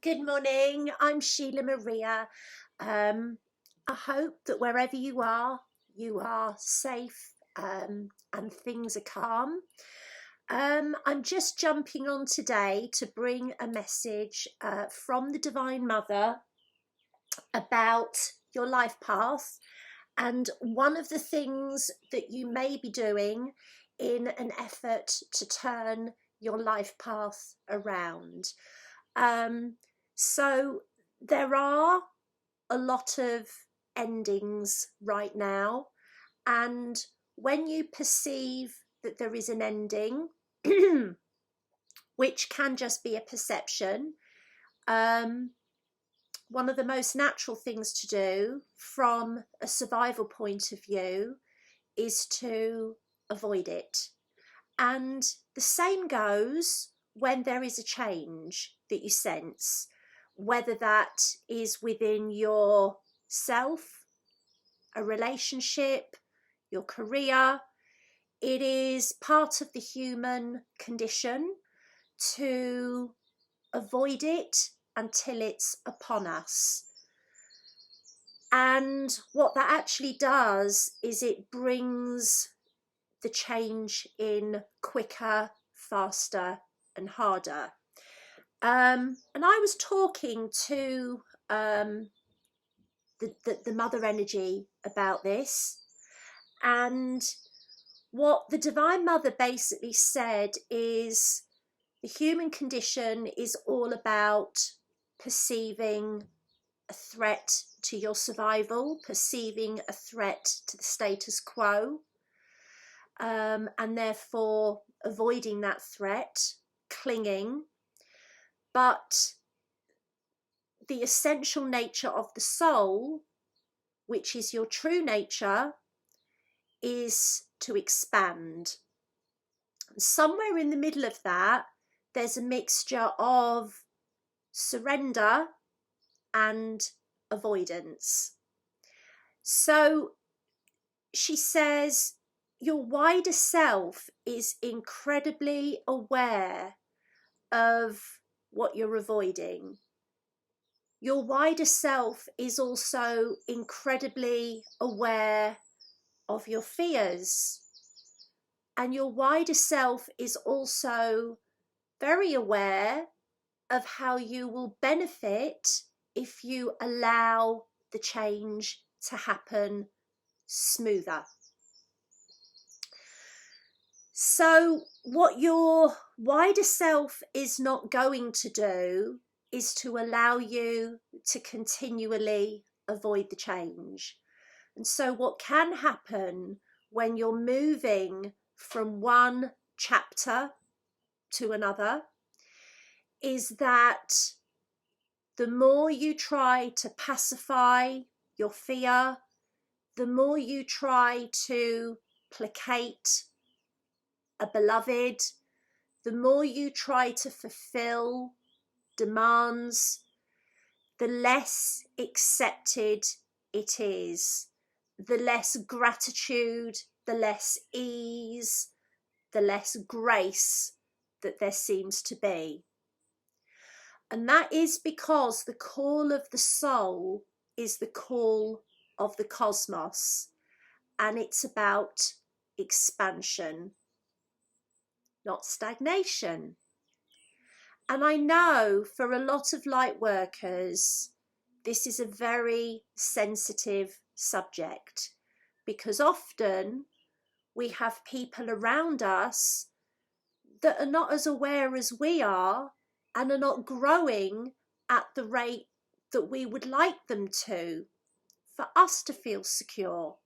Good morning. I'm Sheila Maria. Um, I hope that wherever you are safe and things are calm. I'm just jumping on today to bring a message from the Divine Mother about your life path and one of the things that you may be doing in an effort to turn your life path around. So there are a lot of endings right now, and when you perceive that there is an ending, which can just be a perception, um, one of the most natural things to do from a survival point of view is to avoid it. And the same goes when there is a change that you sense, whether that is within yourself, a relationship, your career. It is part of the human condition to avoid it until it's upon us. And what that actually does is it brings the change in quicker, faster and harder. And I was talking to the mother energy about this, and what the Divine Mother basically said is the human condition is all about perceiving a threat to your survival, perceiving a threat to the status quo, and therefore avoiding that threat, clinging. But the essential nature of the soul, which is your true nature, is to expand. Somewhere in the middle of that, there's a mixture of surrender and avoidance. So she says your wider self is incredibly aware of what you're avoiding. Your wider self is also incredibly aware of your fears. And your wider self is also very aware of how you will benefit if you allow the change to happen smoother. So what your wider self is not going to do is to allow you to continually avoid the change. And so what can happen when you're moving from one chapter to another is that the more you try to pacify your fear, the more you try to placate a beloved, the more you try to fulfill demands, the less accepted it is, the less gratitude, the less ease, the less grace that there seems to be. And that is because the call of the soul is the call of the cosmos, and it's about expansion, not stagnation. And I know for a lot of light workers, this is a very sensitive subject, because often we have people around us that are not as aware as we are and are not growing at the rate that we would like them to, for us to feel secure.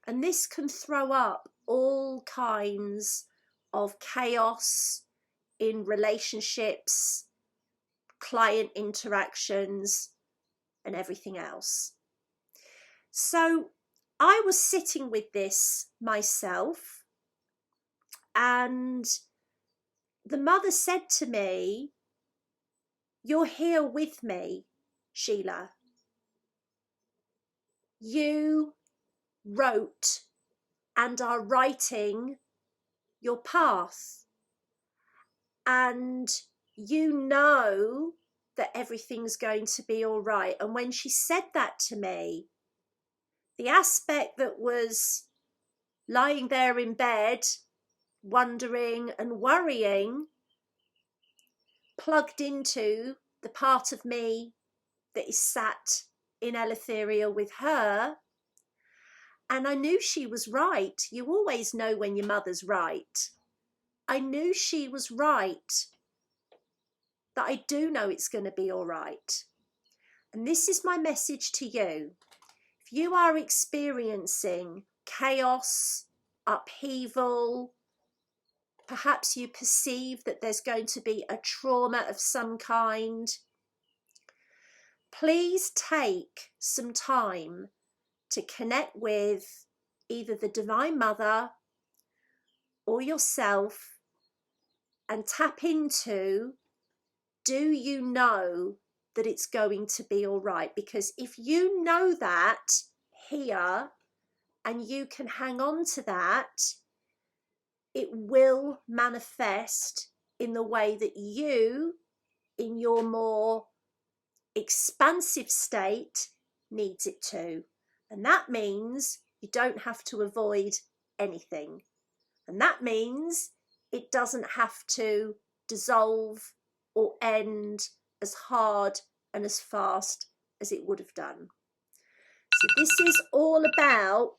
And this can throw up all kinds of chaos in relationships, client interactions, and everything else. So I was sitting with this myself, and the mother said to me, "You're here with me, Sheila. You wrote and are writing your path, and you know that everything's going to be all right. And when she said that to me, the aspect that was lying there in bed, wondering and worrying, plugged into the part of me that is sat in Eleutheria with her. And I knew she was right. You always know when your mother's right. I knew she was right, that I do know it's going to be all right. And this is my message to you. If you are experiencing chaos, upheaval, perhaps you perceive that there's going to be a trauma of some kind, please take some time to connect with either the Divine Mother or yourself and tap into, do you know that it's going to be all right? Because if you know that here and you can hang on to that, it will manifest in the way that you, in your more expansive state, needs it to. And that means you don't have to avoid anything. And that means it doesn't have to dissolve or end as hard and as fast as it would have done. So this is all about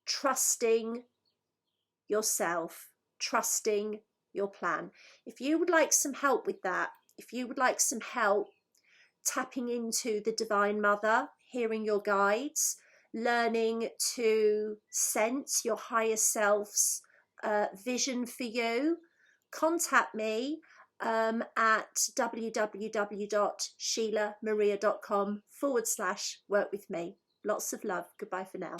trusting yourself, trusting your plan. If you would like some help with that, if you would like some help tapping into the Divine Mother, hearing your guides, learning to sense your higher self's vision for you, contact me at www.sheilamaria.com/work with me. Lots of love. Goodbye for now.